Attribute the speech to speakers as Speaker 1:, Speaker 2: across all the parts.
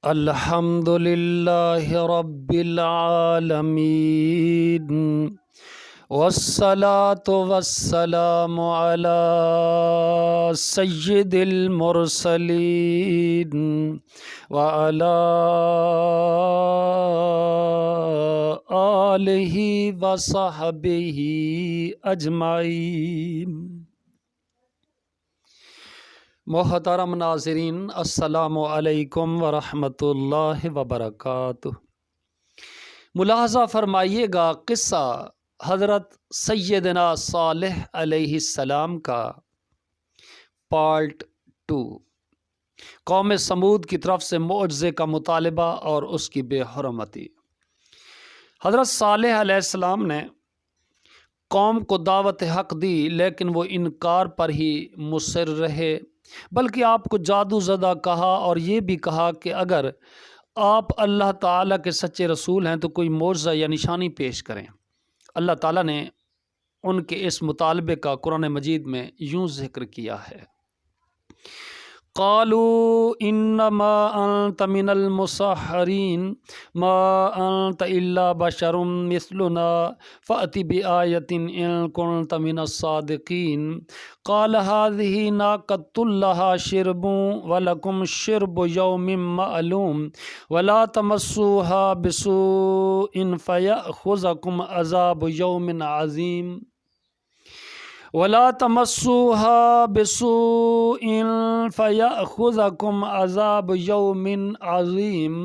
Speaker 1: الحمد للہ رب العالمین والصلاة والسلام علی سید المرسلین وعلی آلہ وصحبہ اجمعین۔ محترم ناظرین، السلام علیکم ورحمۃ اللہ وبرکاتہ۔ ملاحظہ فرمائیے گا قصہ حضرت سیدنا صالح علیہ السلام کا پارٹ 2، قوم سمود کی طرف سے معجزے کا مطالبہ اور اس کی بے حرمتی۔ حضرت صالح علیہ السلام نے قوم کو دعوت حق دی، لیکن وہ انکار پر ہی مصر رہے، بلکہ آپ کو جادو زدہ کہا اور یہ بھی کہا کہ اگر آپ اللہ تعالیٰ کے سچے رسول ہیں تو کوئی معجزہ یا نشانی پیش کریں۔ اللہ تعالیٰ نے ان کے اس مطالبے کا قرآن مجید میں یوں ذکر کیا ہے: قالوا انما انت من المسحرین ما انت الا بشر مثلنا فأت بآیۃ ان کنت من الصادقین قال هذه ناقۃ لها شرب ولکم شرب یوم معلوم ولا تمسوها بسوء فیأخذکم عذاب یوم عظیم ولا تمسوها بسوء فيأخذكم عذاب يوم عظيم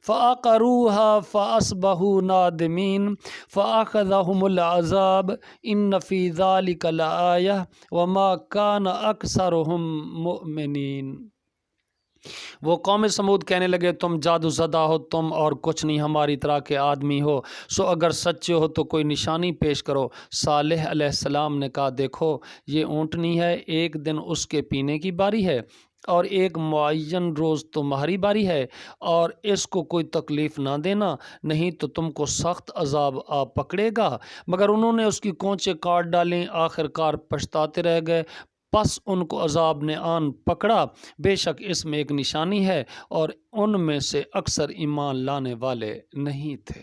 Speaker 1: فعقروها فأصبحوا نادمين فأخذهم العذاب إن في ذلك لآية وما كان أكثرهم مؤمنين۔ وہ قوم سمود کہنے لگے: تم جادو زدہ ہو، تم اور کچھ نہیں ہماری طرح کے آدمی ہو، سو اگر سچے ہو تو کوئی نشانی پیش کرو۔ صالح علیہ السلام نے کہا: دیکھو، یہ اونٹنی ہے، ایک دن اس کے پینے کی باری ہے اور ایک معین روز تمہاری باری ہے، اور اس کو کوئی تکلیف نہ دینا، نہیں تو تم کو سخت عذاب آ پکڑے گا۔ مگر انہوں نے اس کی کونچیں کاٹ ڈالیں، آخر کار پچھتاتے رہ گئے، پس ان کو عذاب نے آن پکڑا۔ بے شک اس میں ایک نشانی ہے اور ان میں سے اکثر ایمان لانے والے نہیں تھے۔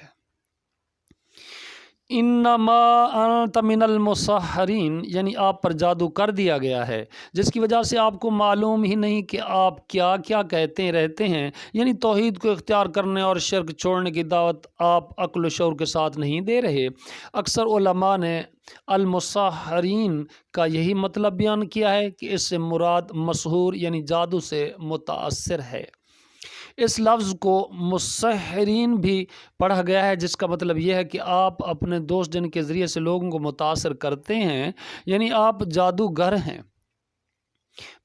Speaker 1: انما انت من المسحرین، یعنی آپ پر جادو کر دیا گیا ہے، جس کی وجہ سے آپ کو معلوم ہی نہیں کہ آپ کیا کیا کہتے رہتے ہیں، یعنی توحید کو اختیار کرنے اور شرک چھوڑنے کی دعوت آپ عقل و شعور کے ساتھ نہیں دے رہے۔ اکثر علماء نے المسحرین کا یہی مطلب بیان کیا ہے کہ اس سے مراد مسحور یعنی جادو سے متاثر ہے۔ اس لفظ کو مسحرین بھی پڑھا گیا ہے، جس کا مطلب یہ ہے کہ آپ اپنے دوست جن کے ذریعے سے لوگوں کو متاثر کرتے ہیں، یعنی آپ جادوگر ہیں۔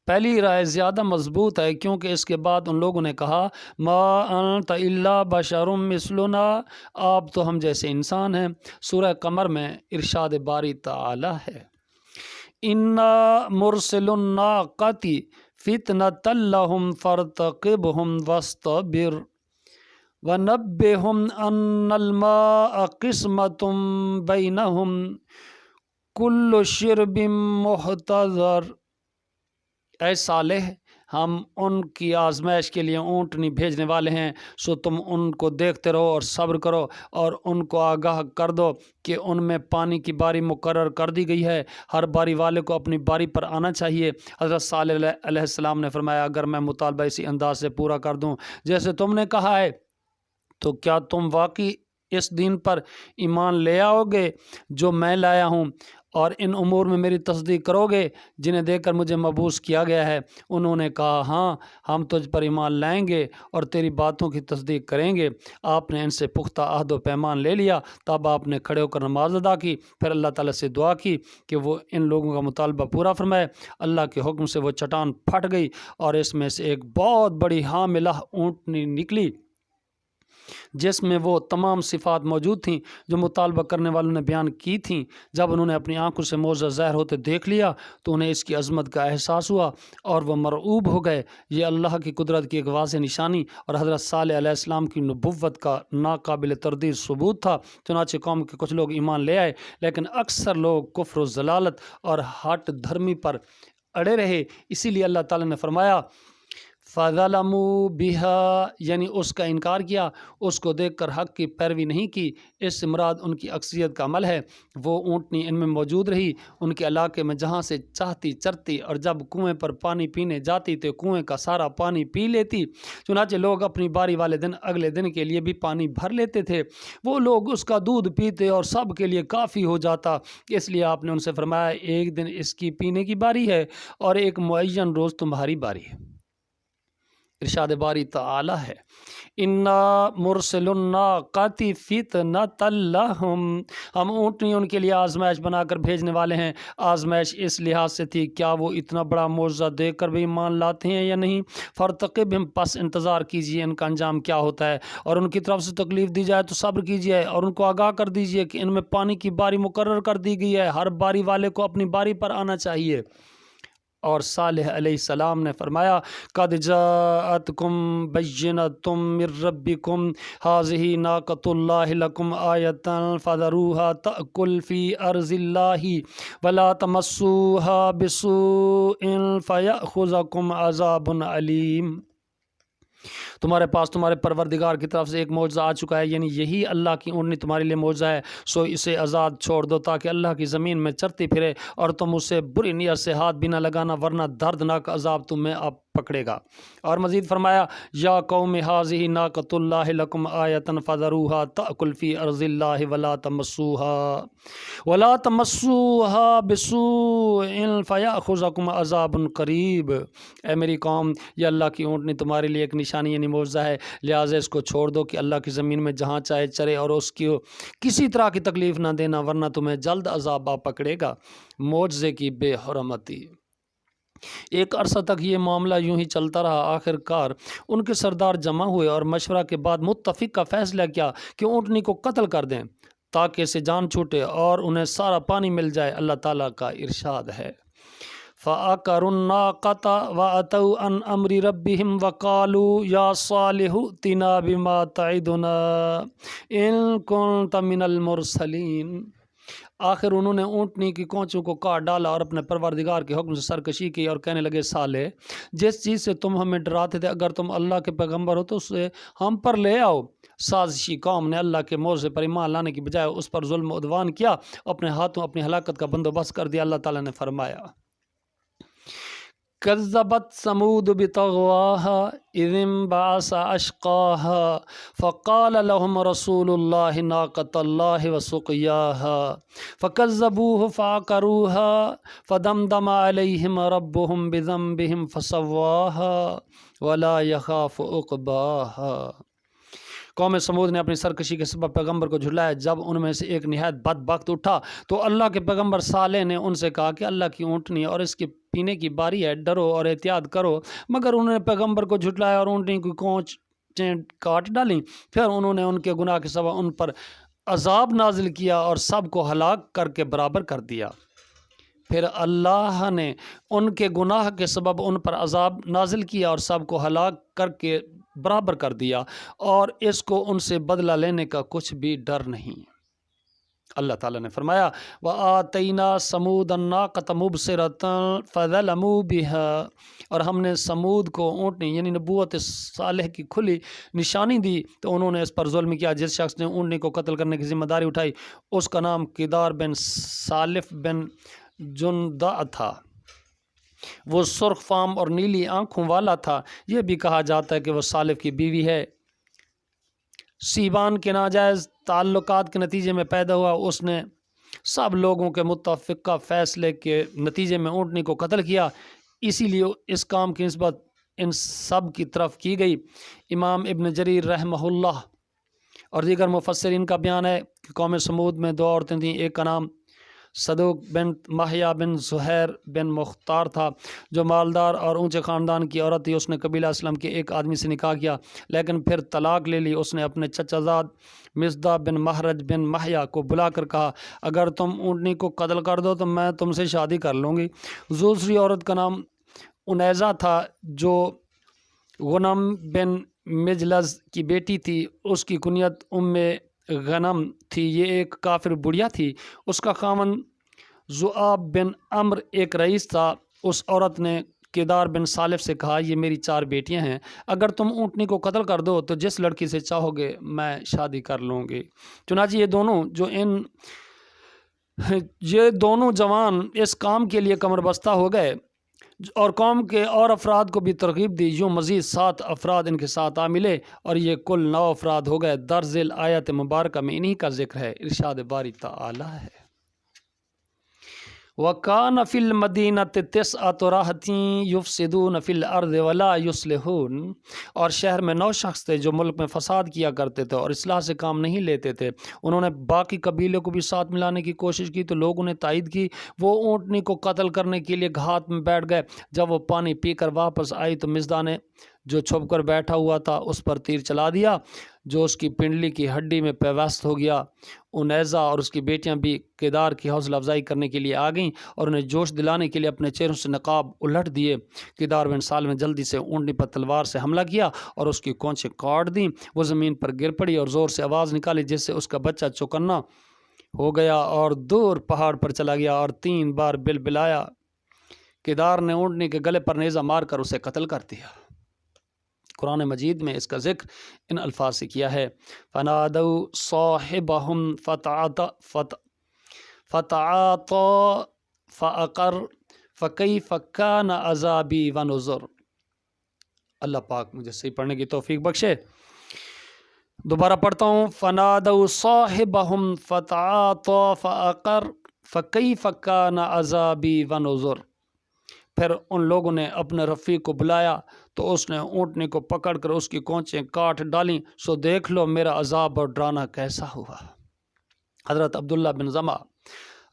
Speaker 1: پہلی رائے زیادہ مضبوط ہے، کیونکہ اس کے بعد ان لوگوں نے کہا: ما انت الا بشر مثلنا، آپ تو ہم جیسے انسان ہیں۔ سورہ قمر میں ارشاد باری تعالی ہے: انا مرسل الناقۃ فتنۃ لہم فارتقبہم واصطبر ونبئہم ان الماء قسمۃ بینہم کل شرب محتضر۔ اے صالح، ہم ان کی آزمائش کے لیے اونٹنی بھیجنے والے ہیں، سو تم ان کو دیکھتے رہو اور صبر کرو، اور ان کو آگاہ کر دو کہ ان میں پانی کی باری مقرر کر دی گئی ہے، ہر باری والے کو اپنی باری پر آنا چاہیے۔ حضرت صالح علیہ السلام نے فرمایا: اگر میں مطالبہ اسی انداز سے پورا کر دوں جیسے تم نے کہا ہے، تو کیا تم واقعی اس دین پر ایمان لے آؤ گے جو میں لایا ہوں، اور ان امور میں میری تصدیق کرو گے جنہیں دے کر مجھے مبعوث کیا گیا ہے؟ انہوں نے کہا: ہاں، ہم تجھ پر ایمان لائیں گے اور تیری باتوں کی تصدیق کریں گے۔ آپ نے ان سے پختہ عہد و پیمان لے لیا، تب آپ نے کھڑے ہو کر نماز ادا کی، پھر اللہ تعالیٰ سے دعا کی کہ وہ ان لوگوں کا مطالبہ پورا فرمائے۔ اللہ کے حکم سے وہ چٹان پھٹ گئی اور اس میں سے ایک بہت بڑی حاملہ اونٹنی نکلی، جس میں وہ تمام صفات موجود تھیں جو مطالبہ کرنے والوں نے بیان کی تھیں۔ جب انہوں نے اپنی آنکھوں سے معجزہ ظاہر ہوتے دیکھ لیا تو انہیں اس کی عظمت کا احساس ہوا اور وہ مرعوب ہو گئے۔ یہ اللہ کی قدرت کی ایک واضح نشانی اور حضرت صالح علیہ السلام کی نبوت کا ناقابل تردید ثبوت تھا۔ چنانچہ قوم کے کچھ لوگ ایمان لے آئے، لیکن اکثر لوگ کفر و ضلالت اور ہٹ دھرمی پر اڑے رہے۔ اسی لیے اللہ تعالیٰ نے فرمایا: فَظَلَمُوا بِهَا یعنی اس کا انکار کیا، اس کو دیکھ کر حق کی پیروی نہیں کی۔ اس سے مراد ان کی اکثریت کا عمل ہے۔ وہ اونٹنی ان میں موجود رہی ان کے علاقے میں جہاں سے چاہتی چرتی، اور جب کنویں پر پانی پینے جاتی تو کنویں کا سارا پانی پی لیتی۔ چنانچہ لوگ اپنی باری والے دن اگلے دن کے لیے بھی پانی بھر لیتے تھے۔ وہ لوگ اس کا دودھ پیتے اور سب کے لیے کافی ہو جاتا۔ اس لیے آپ نے ان سے فرمایا ایک دن اس کی پینے کی باری ہے اور ایک معین روز تمہاری باری ہے۔ ارشاد باری تعالی ہے انا مرسل الناقۃ فتنۃ لہم، ہم اونٹنی ان کے لیے آزمائش بنا کر بھیجنے والے ہیں۔ آزمائش اس لحاظ سے تھی کیا وہ اتنا بڑا معجزہ دیکھ کر بھی ایمان لاتے ہیں یا نہیں۔ فرتقبہم، پس انتظار کیجیے ان کا انجام کیا ہوتا ہے، اور ان کی طرف سے تکلیف دی جائے تو صبر کیجیے، اور ان کو آگاہ کر دیجیے کہ ان میں پانی کی باری مقرر کر دی گئی ہے، ہر باری والے کو اپنی باری پر آنا چاہیے۔ اور صالح علیہ السلام نے فرمایا قد جاءتکم بینۃ من ربکم ھذہ ناقۃ اللہ لکم آیۃ فذروھا تأکل فی ارض اللہ ولا تمسوھا بسوء فیأخذکم عذاب علیم۔ تمہارے پاس تمہارے پروردگار کی طرف سے ایک معجزہ آ چکا ہے، یعنی یہی اللہ کی اونٹنی تمہارے لیے معجزہ ہے، سو اسے آزاد چھوڑ دو تاکہ اللہ کی زمین میں چرتی پھرے، اور تم اسے بری نیت سے ہاتھ بھی نہ لگانا ورنہ دردناک عذاب تمہیں آپ پکڑے گا۔ اور مزید فرمایا یا قوم ھذہ ناقۃ اللہ لکم آیۃ فذروھا تأکل فی ارض اللہ ولا تمسوھا بسوء فیأخذکم عذاب قریب۔ اے میری قوم، یہ اللہ کی اونٹنی تمہارے لیے ایک نشانی یعنی معجزہ ہے، لہٰذا اس کو چھوڑ دو کہ اللہ کی زمین میں جہاں چاہے چرے، اور اس کی کسی طرح کی تکلیف نہ دینا ورنہ تمہیں جلد عذاب آ پکڑے گا۔ معجزے کی بے حرمتی۔ ایک عرصہ تک یہ معاملہ یوں ہی چلتا رہا۔ آخر کار ان کے سردار جمع ہوئے اور مشورہ کے بعد متفق کا فیصلہ کیا کہ اونٹنی کو قتل کر دیں تاکہ اسے جان چھوٹے اور انہیں سارا پانی مل جائے۔ اللہ تعالیٰ کا ارشاد ہے فَعَقَرُوا النَّاقَةَ وَعَتَوْا عَنْ أَمْرِ رَبِّهِمْ وَقَالُوا يَا صَالِحُ ائْتِنَا بِمَا تَعِدُنَا إِن كُنتَ مِنَ الْمُرْسَلِينَ۔ آخر انہوں نے اونٹنی کی کونچوں کو کاٹ ڈالا اور اپنے پروردگار کے حکم سے سرکشی کی اور کہنے لگے صالح، جس چیز سے تم ہمیں ڈراتے تھے اگر تم اللہ کے پیغمبر ہو تو اسے ہم پر لے آؤ۔ سازشی قوم نے اللہ کے معجزے پر ایمان لانے کی بجائے اس پر ظلم و عدوان کیا، اپنے ہاتھوں اپنی ہلاکت کا بندوبست کر دیا۔ اللہ تعالیٰ نے فرمایا کذبت ثمود بطغواها اذ انبعث اشقاها فقال لهم رسول الله ناقة الله وسقياها فكذبوه فعقروها فدمدم عليهم ربهم بذنبهم فسواها ولا يخاف عقباها۔ قوم سمود نے اپنی سرکشی کے سبب پیغمبر کو جھٹلایا۔ جب ان میں سے ایک نہایت بدبخت اٹھا تو اللہ کے پیغمبر صالح نے ان سے کہا کہ اللہ کی اونٹنی اور اس کے پینے کی باری ہے، ڈرو اور احتیاط کرو۔ مگر انہوں نے پیغمبر کو جھٹلایا اور اونٹنی کی کونچیں کاٹ ڈالیں۔ پھر انہوں نے ان کے گناہ کے سبب ان پر عذاب نازل کیا اور سب کو ہلاک کر کے برابر کر دیا۔ پھر اللہ نے ان کے گناہ کے سبب ان پر عذاب نازل کیا اور سب کو ہلاک کر کے برابر کر دیا، اور اس کو ان سے بدلہ لینے کا کچھ بھی ڈر نہیں۔ اللہ تعالیٰ نے فرمایا وَآتَيْنَا ثَمُودَ النَّاقَةَ مُبْصِرَةً فَظَلَمُوا بِهَا، اور ہم نے سمود کو اونٹنی یعنی نبوت صالح کی کھلی نشانی دی تو انہوں نے اس پر ظلم کیا۔ جس شخص نے اونٹنی کو قتل کرنے کی ذمہ داری اٹھائی اس کا نام کدار بن سالف بن جندع تھا۔ وہ سرخ فام اور نیلی آنکھوں والا تھا۔ یہ بھی کہا جاتا ہے کہ وہ سالف کی بیوی ہے۔ سیبان کے ناجائز تعلقات کے نتیجے میں پیدا ہوا۔ اس نے سب لوگوں کے متفقہ فیصلے کے نتیجے میں اونٹنی کو قتل کیا، اسی لیے اس کام کی نسبت ان سب کی طرف کی گئی۔ امام ابن جریر رحمہ اللہ اور دیگر مفسرین کا بیان ہے کہ قوم سمود میں دو عورتیں تھیں۔ ایک کا نام صدوق بن محیا بن زہیر بن مختار تھا جو مالدار اور اونچے خاندان کی عورت تھی۔ اس نے قبیلہ اسلم کے ایک آدمی سے نکاح کیا لیکن پھر طلاق لے لی۔ اس نے اپنے چچا زاد مصدع بن مہرج بن محیا کو بلا کر کہا اگر تم اونٹنی کو قتل کر دو تو میں تم سے شادی کر لوں گی۔ دوسری عورت کا نام انیزہ تھا جو غنم بن مجلز کی بیٹی تھی۔ اس کی کنیت ام غنم تھی۔ یہ ایک کافر بڑھیا تھی۔ اس کا خاوند ذؤاب بن عمرو ایک رئیس تھا۔ اس عورت نے کیدار بن سالف سے کہا یہ میری 4 بیٹیاں ہیں، اگر تم اونٹنی کو قتل کر دو تو جس لڑکی سے چاہو گے میں شادی کر لوں گی۔ چنانچہ یہ دونوں جوان اس کام کے لیے کمر بستہ ہو گئے اور قوم کے اور افراد کو بھی ترغیب دی۔ یوں مزید 7 افراد ان کے ساتھ آ ملے اور یہ کل 9 افراد ہو گئے۔ درج ذیل آیت مبارکہ میں انہی کا ذکر ہے۔ ارشاد باری تعالی ہے وَكَانَ فِي الْمَدِينَةِ تِسْعَةُ رَهْطٍ يُفْسِدُونَ فِي الْأَرْضِ وَلَا يُصْلِحُونَ، اور شہر میں 9 شخص تھے جو ملک میں فساد کیا کرتے تھے اور اصلاح سے کام نہیں لیتے تھے۔ انہوں نے باقی قبیلوں کو بھی ساتھ ملانے کی کوشش کی تو لوگوں نے تائید کی۔ وہ اونٹنی کو قتل کرنے کے لیے گھات میں بیٹھ گئے۔ جب وہ پانی پی کر واپس آئی تو مزدہ نے جو چھپ کر بیٹھا ہوا تھا اس پر تیر چلا دیا، جو اس کی پنڈلی کی ہڈی میں پیوست ہو گیا۔ انیزہ اور اس کی بیٹیاں بھی کیدار کی حوصلہ افزائی کرنے کے لیے آ گئیں اور انہیں جوش دلانے کے لیے اپنے چہروں سے نقاب الٹ دیے۔ کیدار بن سالف نے جلدی سے اونٹنی پر تلوار سے حملہ کیا اور اس کی کونچیں کاٹ دیں۔ وہ زمین پر گر پڑی اور زور سے آواز نکالی جس سے اس کا بچہ چوکنا ہو گیا اور دور پہاڑ پر چلا گیا اور 3 بار بلبلایا۔ کیدار نے اونٹنی کے گلے پر نیزہ مار کر اسے قتل کر دیا۔ قرآن مجید میں اس کا ذکر ان الفاظ سے کیا ہے فَنَادَوْا صَاحِبَهُمْ فَتَعَاطَىٰ فَعَقَرَ فَكَيْفَ كَانَ عَذَابِي وَنُذُرِ۔ اللہ پاک مجھے صحیح پڑھنے کی توفیق بخشے۔ دوبارہ پڑھتا ہوں فَنَادَوْا صَاحِبَهُمْ فَتَعَاطَىٰ فَعَقَرَ فَكَيْفَ كَانَ عَذَابِي وَنُذُرِ۔ پھر ان لوگوں نے اپنے رفیق کو بلایا تو اس نے اونٹنی کو پکڑ کر اس کی کونچیں کاٹ ڈالیں، سو دیکھ لو میرا عذاب اور ڈرانا کیسا ہوا۔ حضرت عبداللہ بن زمع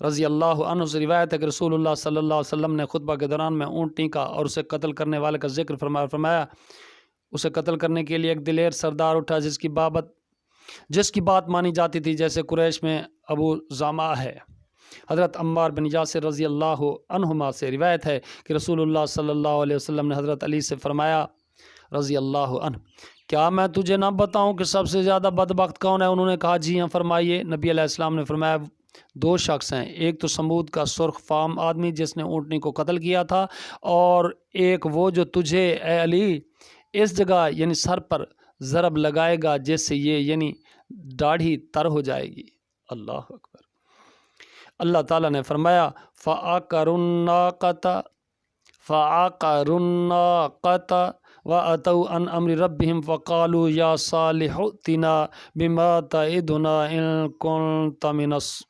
Speaker 1: رضی اللہ عنہ سے روایت ہے کہ رسول اللہ صلی اللہ علیہ وسلم نے خطبہ کے دوران میں اونٹنی کا اور اسے قتل کرنے والے کا ذکر فرمایا اسے قتل کرنے کے لیے ایک دلیر سردار اٹھا جس کی بات مانی جاتی تھی، جیسے قریش میں ابو زامہ ہے۔ حضرت عمار بن یاسر رضی اللہ عنہما سے روایت ہے کہ رسول اللہ صلی اللہ علیہ وسلم نے حضرت علی سے فرمایا رضی اللہ عنہ، کیا میں تجھے نہ بتاؤں کہ سب سے زیادہ بدبخت کون ہے؟ انہوں نے کہا جی ہاں فرمائیے۔ نبی علیہ السلام نے فرمایا 2 شخص ہیں، ایک تو سمود کا سرخ فام آدمی جس نے اونٹنی کو قتل کیا تھا، اور ایک وہ جو تجھے اے علی اس جگہ یعنی سر پر ضرب لگائے گا جس سے یہ یعنی داڑھی تر ہو جائے گی۔ اللہ اکبر۔ اللہ تعالیٰ نے فرمایا فَعَقَرُوا النَّاقَةَ وَأَتَوْا عَنْ أَمْرِ رَبِّهِمْ فَقَالُوا يَا صَالِحُ ائْتِنَا بِمَا تَعِدُنَا إِن كُنتَ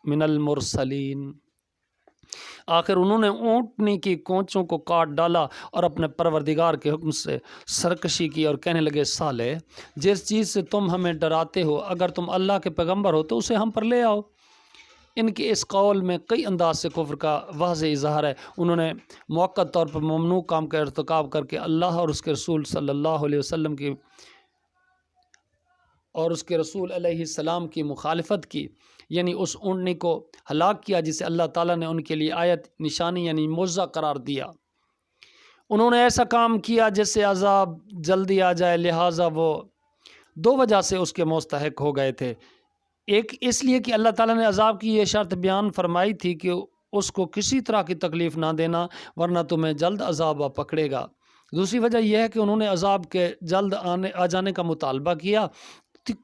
Speaker 1: مِنَ الْمُرْسَلِينَ۔ آخر انہوں نے اونٹنی کی کونچوں کو کاٹ ڈالا اور اپنے پروردگار کے حکم سے سرکشی کی اور کہنے لگے صالح، جس چیز سے تم ہمیں ڈراتے ہو اگر تم اللہ کے پیغمبر ہو تو اسے ہم پر لے آؤ۔ ان کے اس قول میں کئی انداز سے کفر کا واضح اظہار ہے۔ انہوں نے موقت طور پر ممنوع کام کا ارتکاب کر کے اللہ اور اس کے رسول صلی اللہ علیہ وسلم کی اور اس کے رسول علیہ السلام کی مخالفت کی، یعنی اس اونٹنی کو ہلاک کیا جسے اللہ تعالیٰ نے ان کے لیے آیت نشانی یعنی معجزہ قرار دیا۔ انہوں نے ایسا کام کیا جس سے عذاب جلدی آ جائے، لہٰذا وہ 2 وجہ سے اس کے مستحق ہو گئے تھے۔ ایک اس لیے کہ اللہ تعالیٰ نے عذاب کی یہ شرط بیان فرمائی تھی کہ اس کو کسی طرح کی تکلیف نہ دینا ورنہ تمہیں جلد عذاب آ پکڑے گا۔ دوسری وجہ یہ ہے کہ انہوں نے عذاب کے جلد آ جانے کا مطالبہ کیا۔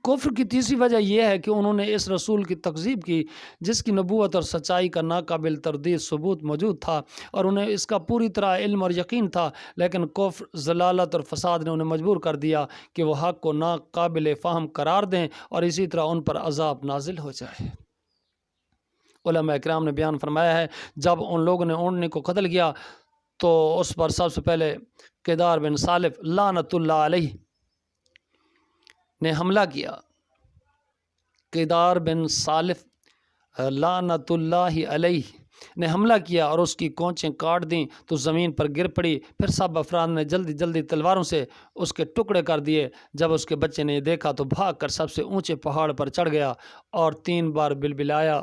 Speaker 1: کفر کی تیسری وجہ یہ ہے کہ انہوں نے اس رسول کی تکذیب کی جس کی نبوت اور سچائی کا ناقابل تردید ثبوت موجود تھا اور انہیں اس کا پوری طرح علم اور یقین تھا، لیکن کفر، ضلالت اور فساد نے انہیں مجبور کر دیا کہ وہ حق کو ناقابل فہم قرار دیں اور اسی طرح ان پر عذاب نازل ہو جائے۔ علماء اکرام نے بیان فرمایا ہے جب ان لوگوں نے اونٹنی کو قتل کیا تو اس پر سب سے پہلے کیدار بن سالف لعنت اللہ علیہ نے حملہ کیا۔ کیدار بن سالف لعنت اللہ علیہ نے حملہ کیا اور اس کی کونچیں کاٹ دیں تو زمین پر گر پڑی۔ پھر سب افراد نے جلدی جلدی تلواروں سے اس کے ٹکڑے کر دیے۔ جب اس کے بچے نے یہ دیکھا تو بھاگ کر سب سے اونچے پہاڑ پر چڑھ گیا اور 3 بار بلبلایا۔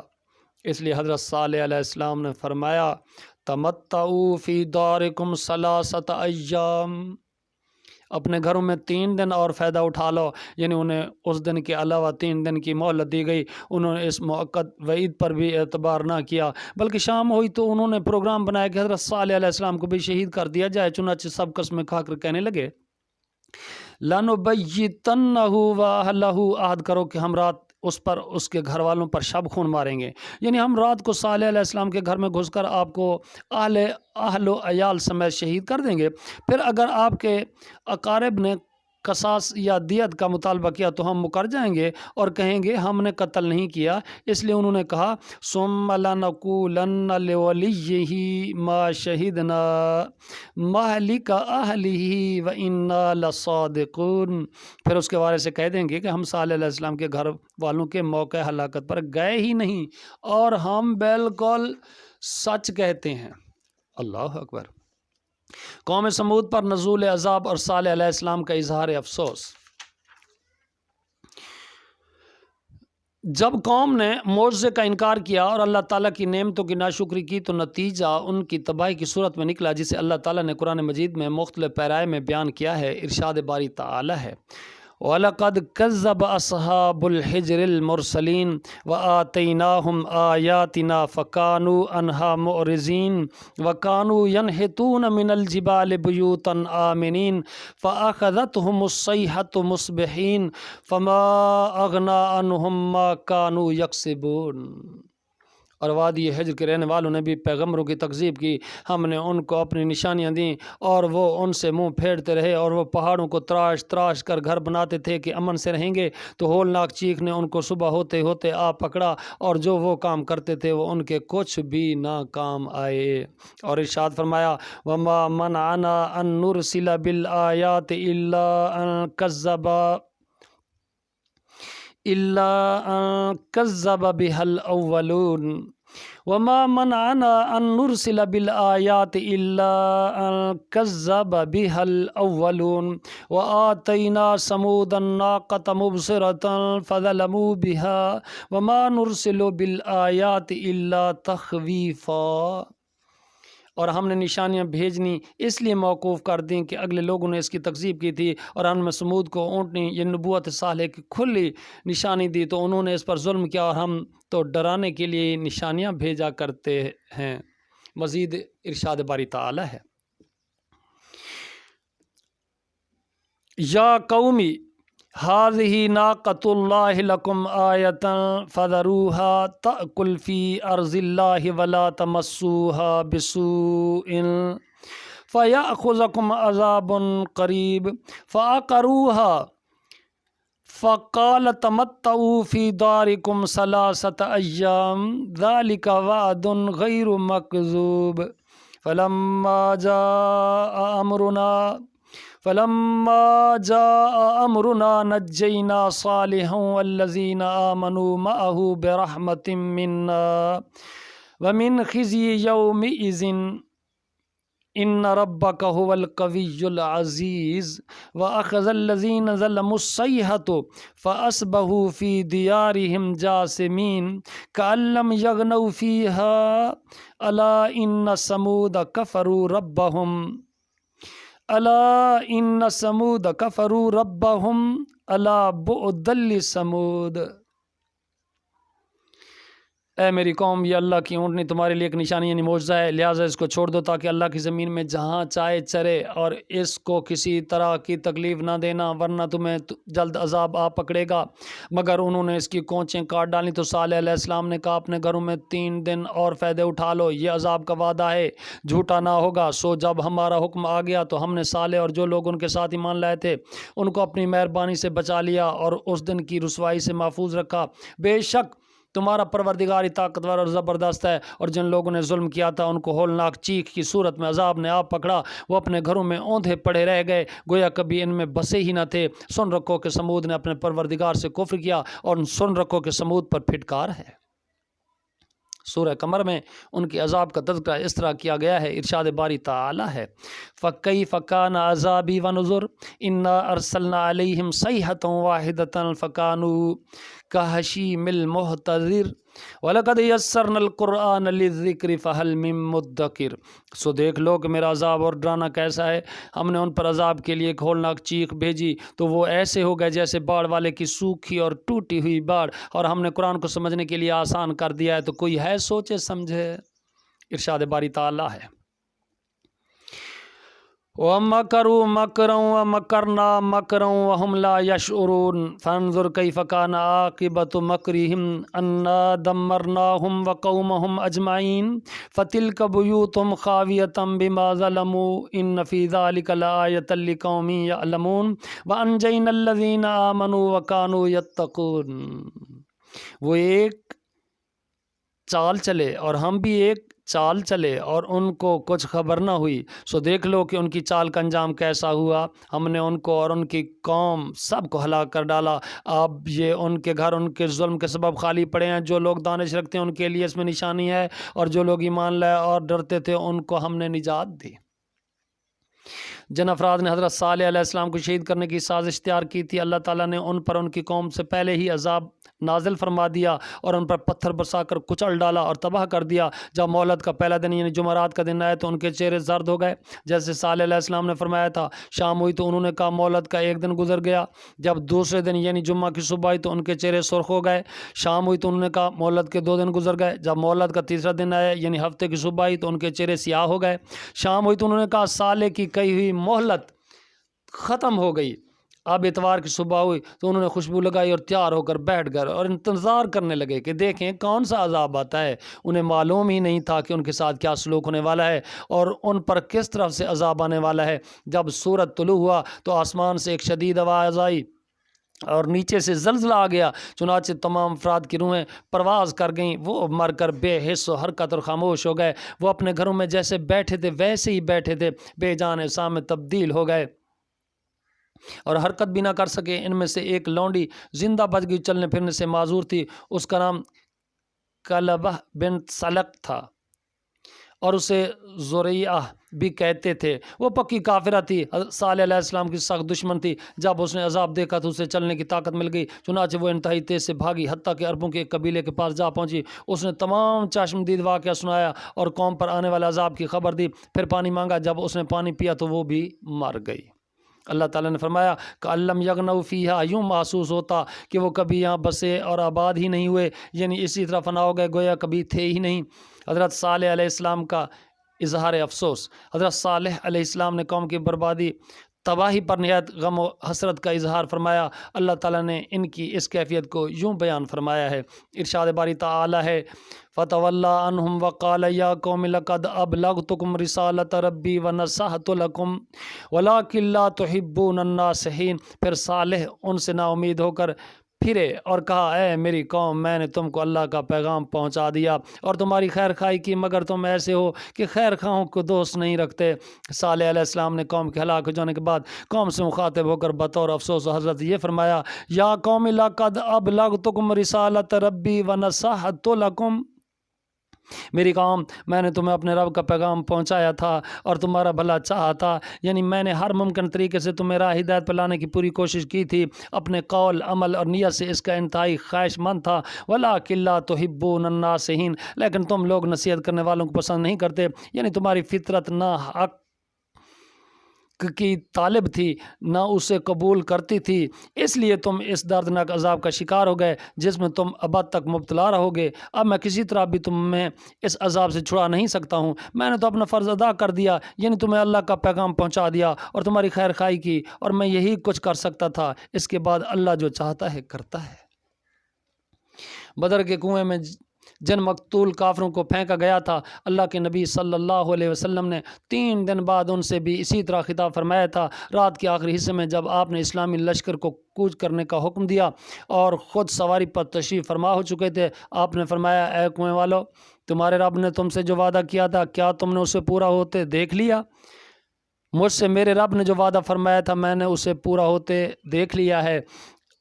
Speaker 1: اس لیے حضرت صالح علیہ السلام نے فرمایا تمتعوا فی دارکم 3 ایام، اپنے گھروں میں 3 دن اور فائدہ اٹھا لو، یعنی انہیں اس دن کے علاوہ 3 دن کی مہلت دی گئی۔ انہوں نے اس موقت وعید پر بھی اعتبار نہ کیا، بلکہ شام ہوئی تو انہوں نے پروگرام بنایا کہ حضرت صالح علیہ السلام کو بھی شہید کر دیا جائے۔ چنانچہ سب قسمیں کھا کر کہنے لگے لَنُبَيِّتَنَّهُ وَأَهْلَهُ، عہد کرو کہ ہم رات اس پر اس کے گھر والوں پر شب خون ماریں گے، یعنی ہم رات کو صالح علیہ السلام کے گھر میں گھس کر آپ کو اہل و عیال سمیت شہید کر دیں گے۔ پھر اگر آپ کے اقارب نے قصاص یا دیت کا مطالبہ کیا تو ہم مکر جائیں گے اور کہیں گے ہم نے قتل نہیں کیا۔ اس لیے انہوں نے کہا ثُمَّ لَنَقُولَنَّ لِوَلِيِّهِ مَا شَهِدْنَا مَهْلِكَ أَهْلِهِ وَإِنَّا لَصَادِقُونَ، پھر اس کے بارے سے کہہ دیں گے کہ ہم صالح علیہ السلام کے گھر والوں کے موقع ہلاکت پر گئے ہی نہیں اور ہم بالکل سچ کہتے ہیں۔ اللہ اکبر۔ قوم سمود پر نزول عذاب اور صالح علیہ السلام کا اظہار افسوس۔ جب قوم نے معجزے کا انکار کیا اور اللہ تعالیٰ کی نعمتوں کی ناشکری کی تو نتیجہ ان کی تباہی کی صورت میں نکلا، جسے اللہ تعالیٰ نے قرآن مجید میں مختلف پیرائے میں بیان کیا ہے۔ ارشاد باری تعالیٰ ہے وَلَقَدْ كَذَّبَ أَصْحَابُ الْحِجْرِ الْمُرْسَلِينَ وَآتَيْنَاهُمْ آيَاتِنَا فَكَانُوا عَنْهَا مُعْرِضِينَ وَكَانُوا يَنْحِتُونَ مِنَ الْجِبَالِ بُيُوتًا آمِنِينَ فَأَخَذَتْهُمُ الصَّيْحَةُ مُصْبِحِينَ فَمَا أَغْنَىٰ عَنْهُمْ مَا كَانُوا يَكْسِبُونَ۔ اور وادی حجر کے رہنے والوں نے بھی پیغمبروں کی تکذیب کی، ہم نے ان کو اپنی نشانیاں دیں اور وہ ان سے منہ پھیرتے رہے، اور وہ پہاڑوں کو تراش تراش کر گھر بناتے تھے کہ امن سے رہیں گے، تو ہولناک چیخ نے ان کو صبح ہوتے ہوتے آ پکڑا، اور جو وہ کام کرتے تھے وہ ان کے کچھ بھی نہ کام آئے۔ اور ارشاد فرمایا وَمَا مَنَعَنَا أَن نُرْسِلَ بِالْآيَاتِ إِلَّا أَن كَذَّبَ بِهَا الْأَوَّلُونَ وَمَا مَنَعَنَا أَن نُرْسِلَ بِالْآيَاتِ إِلَّا أَن كَذَّبَ بِهَا الْأَوَّلُونَ وَآتَيْنَا ثَمُودَ النَّاقَةَ مُبْصِرَةً فَظَلَمُوا بِهَا وَمَا نُرْسِلُ بِالْآيَاتِ إِلَّا تَخْوِيفًا، اور ہم نے نشانیاں بھیجنی اس لیے موقوف کر دیں کہ اگلے لوگوں نے اس کی تکذیب کی تھی، اور ہم نے سمود کو اونٹنی یہ نبوت صالح کی کھلی نشانی دی تو انہوں نے اس پر ظلم کیا، اور ہم تو ڈرانے کے لیے نشانیاں بھیجا کرتے ہیں۔ مزید ارشاد باری تعالی ہے یا قومی هذه ناقة الله لكم آية فذروها تأكل في أرض الله ولا تمسوها بسوء فيأخذكم عذاب قريب فعقروها فقال تمتعوا في داركم 3 أيام ذلك وعد غير مكذوب فلما جاء أمرنا نجينا صالحا والذين آمنوا معه برحمة منا ومن خزي يومئذ إن ربك هو القوي العزيز وأخذ الذين ظلموا الصيحة فأصبحوا في ديارهم جاثمين كأن لم يغنوا فيها ألا إن ثمود كفروا ربهم ألا بعدا لثمود۔ اے میری قوم، یہ اللہ کی اونٹنی تمہارے لیے ایک نشانی یعنی معجزہ ہے، لہٰذا اس کو چھوڑ دو تاکہ اللہ کی زمین میں جہاں چاہے چرے، اور اس کو کسی طرح کی تکلیف نہ دینا ورنہ تمہیں جلد عذاب آ پکڑے گا۔ مگر انہوں نے اس کی کونچیں کاٹ ڈالیں تو صالح علیہ السلام نے کہا اپنے گھروں میں 3 دن اور فائدے اٹھا لو، یہ عذاب کا وعدہ ہے، جھوٹا نہ ہوگا۔ سو جب ہمارا حکم آ گیا تو ہم نے صالح اور جو لوگ ان کے ساتھ ایمان لائے تھے ان کو اپنی مہربانی سے بچا لیا اور اس دن کی رسوائی سے محفوظ رکھا۔ بے شک تمہارا پروردگار طاقتور اور زبردست ہے، اور جن لوگوں نے ظلم کیا تھا ان کو ہولناک چیخ کی صورت میں عذاب نے آپ پکڑا، وہ اپنے گھروں میں اوندھے پڑے رہ گئے گویا کبھی ان میں بسے ہی نہ تھے۔ سن رکھو کہ سمود نے اپنے پروردگار سے کفر کیا، اور سن رکھو کہ سمود پر پھٹکار ہے۔ سورہ قمر میں ان کے عذاب کا تذکرہ اس طرح کیا گیا ہے۔ ارشاد باری تعالی ہے فَكَيْفَ كَانَ عَذَابِي وَنُذُرِ إِنَّا أَرْسَلْنَا عَلَيْهِمْ صَيْحَةً وَاحِدَةً فَكَانُوا كَهَشِيمِ الْمُحْتَظِرِ وَلَقَدْ يَسَّرْنَا الْقُرْآنَ لِلذِّكْرِ فَهَلْ مِن مُدَّكِرٍ۔ سو دیکھ لو کہ میرا عذاب اور ڈرانا کیسا ہے، ہم نے ان پر عذاب کے لیے ایک ہولناک چیخ بھیجی تو وہ ایسے ہو گئے جیسے باڑ والے کی سوکھی اور ٹوٹی ہوئی باڑ، اور ہم نے قرآن کو سمجھنے کے لیے آسان کر دیا ہے، تو کوئی ہے سوچے سمجھے۔ ارشاد باری تعالیٰ ہے وَمَكَرُوا مَكْرًا وَمَكَرْنَا مَكْرًا وَهُمْ لَا يَشْعُرُونَ فَانظُرْ كَيْفَ كَانَ عَاقِبَةُ مَكْرِهِمْ أَنَّا دَمَّرْنَاهُمْ وَقَوْمَهُمْ أَجْمَعِينَ فَتِلْكَ بُيُوتُهُمْ خَاوِيَةً بِمَا ظَلَمُوا إِنَّ فِي ذَلِكَ لَآيَةً لِقَوْمٍ يَعْلَمُونَ وَأَنجَيْنَا الَّذِينَ آمَنُوا وَكَانُوا يَتَّقُونَ۔ وہ ایک چال چلے اور ہم بھی ایک چال چلے اور ان کو کچھ خبر نہ ہوئی، سو دیکھ لو کہ ان کی چال کا انجام کیسا ہوا۔ ہم نے ان کو اور ان کی قوم سب کو ہلاک کر ڈالا۔ اب یہ ان کے گھر ان کے ظلم کے سبب خالی پڑے ہیں۔ جو لوگ دانش رکھتے ہیں ان کے لیے اس میں نشانی ہے، اور جو لوگ ایمان لائے اور ڈرتے تھے ان کو ہم نے نجات دی۔ جن افراد نے حضرت صالح علیہ السلام کو شہید کرنے کی سازش تیار کی تھی، اللہ تعالیٰ نے ان پر ان کی قوم سے پہلے ہی عذاب نازل فرما دیا اور ان پر پتھر برسا کر کچل ڈالا اور تباہ کر دیا۔ جب مہلت کا پہلا دن یعنی جمعرات کا دن آئے تو ان کے چہرے زرد ہو گئے، جیسے صالح علیہ السلام نے فرمایا تھا۔ شام ہوئی تو انہوں نے کہا مہلت کا ایک دن گزر گیا۔ جب دوسرے دن یعنی جمعہ کی صبح آئی تو ان کے چہرے سرخ ہو گئے۔ شام ہوئی تو انہوں نے کہا مہلت کے 2 دن گزر گئے۔ جب مہلت کا تیسرا دن آیا یعنی ہفتے کی صبح آئی تو ان کے چہرے سیاہ ہو گئے۔ شام ہوئی تو انہوں نے کہا صالح کی کہی ہوئی مہلت ختم ہو گئی۔ اب اتوار کی صبح ہوئی تو انہوں نے خوشبو لگائی اور تیار ہو کر بیٹھ گئے اور انتظار کرنے لگے کہ دیکھیں کون سا عذاب آتا ہے۔ انہیں معلوم ہی نہیں تھا کہ ان کے ساتھ کیا سلوک ہونے والا ہے اور ان پر کس طرف سے عذاب آنے والا ہے۔ جب سورج طلوع ہوا تو آسمان سے ایک شدید آواز آئی اور نیچے سے زلزلہ آ گیا، چنانچہ تمام افراد کی روحیں پرواز کر گئیں۔ وہ مر کر بے حس و حرکت اور خاموش ہو گئے۔ وہ اپنے گھروں میں جیسے بیٹھے تھے ویسے ہی بیٹھے تھے، بے جان اجسام میں تبدیل ہو گئے اور حرکت بھی نہ کر سکے۔ ان میں سے ایک لونڈی زندہ بچ گئی، چلنے پھرنے سے معذور تھی۔ اس کا نام کلبہ بنت سلق تھا اور اسے زریعہ بھی کہتے تھے۔ وہ پکی کافرہ تھی، صالح علیہ السلام کی سخت دشمن تھی۔ جب اس نے عذاب دیکھا تو اسے چلنے کی طاقت مل گئی، چنانچہ وہ انتہائی تیز سے بھاگی، حتیٰ کہ عربوں کے ایک قبیلے کے پاس جا پہنچی۔ اس نے تمام چشمدید واقعہ سنایا اور قوم پر آنے والے عذاب کی خبر دی، پھر پانی مانگا۔ جب اس نے پانی پیا تو وہ بھی مر گئی۔ اللہ تعالیٰ نے فرمایا کہ علم یغنوا فیہا، یوں محسوس ہوتا کہ وہ کبھی یہاں بسے اور آباد ہی نہیں ہوئے، یعنی اسی طرح فنا ہو گئے گویا کبھی تھے ہی نہیں۔ حضرت صالح علیہ السلام کا اظہار افسوس۔ حضرت صالح علیہ السلام نے قوم کی بربادی تباہی پر نہایت غم و حسرت کا اظہار فرمایا۔ اللہ تعالیٰ نے ان کی اس کیفیت کو یوں بیان فرمایا ہے۔ ارشاد باری تعالیٰ ہے فَتَوَلَّىٰ عَنْهُمْ وَقَالَ يَا قَوْمِ لَقَدْ أَبْلَغْتُكُمْ رِسَالَةَ رَبِّي وَنَصَحْتُ لَكُمْ وَلَٰكِن لَّا تُحِبُّونَ النَّاصِحِينَ۔ پھر صالح ان سے نا امید ہو کر پھرے اور کہا اے میری قوم، میں نے تم کو اللہ کا پیغام پہنچا دیا اور تمہاری خیر خواہی کی، مگر تم ایسے ہو کہ خیر خواہوں کو دوست نہیں رکھتے۔ صالح علیہ السلام نے قوم کے ہلاک ہو جانے کے بعد قوم سے مخاطب ہو کر بطور افسوس و حضرت یہ فرمایا یا قوم لقد ابلغتکم رسالۃ ربی ونصحت لکم، میری قوم میں نے تمہیں اپنے رب کا پیغام پہنچایا تھا اور تمہارا بھلا چاہا تھا، یعنی میں نے ہر ممکن طریقے سے تمہیں راہ ہدایت پر لانے کی پوری کوشش کی تھی، اپنے قول عمل اور نیت سے اس کا انتہائی خواہش مند تھا۔ وَلَٰكِن لَّا تُحِبُّونَ النَّاصِحِينَ، لیکن تم لوگ نصیحت کرنے والوں کو پسند نہیں کرتے، یعنی تمہاری فطرت نہ حق کی طالب تھی نہ اسے قبول کرتی تھی، اس لیے تم اس دردناک عذاب کا شکار ہو گئے جس میں تم ابد تک مبتلا رہو گے۔ اب میں کسی طرح بھی تمہیں اس عذاب سے چھڑا نہیں سکتا ہوں، میں نے تو اپنا فرض ادا کر دیا، یعنی تمہیں اللہ کا پیغام پہنچا دیا اور تمہاری خیر خواہی کی، اور میں یہی کچھ کر سکتا تھا۔ اس کے بعد اللہ جو چاہتا ہے کرتا ہے۔ بدر کے کنویں میں جن مقتول کافروں کو پھینکا گیا تھا، اللہ کے نبی صلی اللہ علیہ وسلم نے 3 دن بعد ان سے بھی اسی طرح خطاب فرمایا تھا۔ رات کے آخری حصے میں جب آپ نے اسلامی لشکر کو کوچ کرنے کا حکم دیا اور خود سواری پر تشریف فرما ہو چکے تھے، آپ نے فرمایا اے کنویں والو، تمہارے رب نے تم سے جو وعدہ کیا تھا کیا تم نے اسے پورا ہوتے دیکھ لیا؟ مجھ سے میرے رب نے جو وعدہ فرمایا تھا میں نے اسے پورا ہوتے دیکھ لیا ہے۔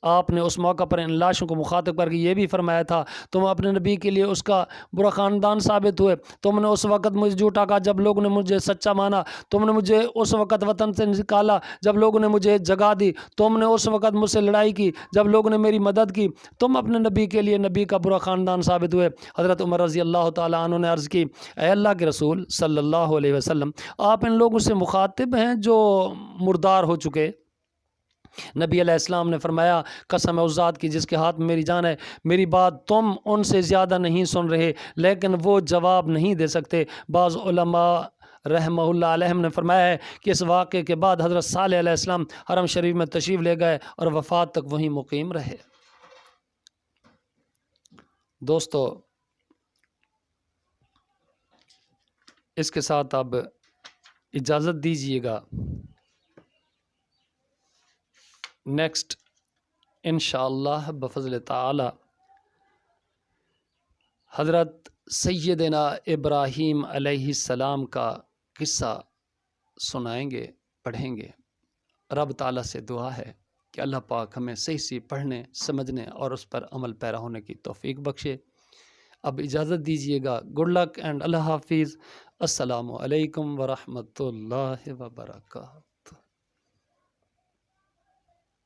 Speaker 1: آپ نے اس موقع پر ان لاشوں کو مخاطب کر کے یہ بھی فرمایا تھا تم اپنے نبی کے لیے اس کا برا خاندان ثابت ہوئے، تم نے اس وقت مجھے جھوٹا کہا جب لوگوں نے مجھے سچا مانا، تم نے مجھے اس وقت وطن سے نکالا جب لوگوں نے مجھے جگہ دی، تم نے اس وقت مجھ سے لڑائی کی جب لوگوں نے میری مدد کی، تم اپنے نبی کے لیے نبی کا برا خاندان ثابت ہوئے۔ حضرت عمر رضی اللہ تعالیٰ عنہ نے عرض کی، اے اللہ کے رسول صلی اللہ علیہ وسلم، آپ ان لوگوں سے مخاطب ہیں جو مردار ہو چکے؟ نبی علیہ السلام نے فرمایا، قسم ہے اس ذات کی جس کے ہاتھ میں میری جان ہے، میری بات تم ان سے زیادہ نہیں سن رہے لیکن وہ جواب نہیں دے سکتے۔ بعض علماء رحمہ اللہ علیہم نے فرمایا ہے کہ اس واقعے کے بعد حضرت صالح علیہ السلام حرم شریف میں تشریف لے گئے اور وفات تک وہیں مقیم رہے۔ دوستو، اس کے ساتھ اب اجازت دیجیے گا، نیکسٹ انشاءاللہ بفضل تعالی حضرت سیدنا ابراہیم علیہ السلام کا قصہ سنائیں گے، پڑھیں گے۔ رب تعالیٰ سے دعا ہے کہ اللہ پاک ہمیں صحیح پڑھنے، سمجھنے اور اس پر عمل پیرا ہونے کی توفیق بخشے۔ اب اجازت دیجیے گا، گڈ لک اینڈ اللہ حافظ۔ السلام علیکم ورحمۃ اللہ وبرکاتہ۔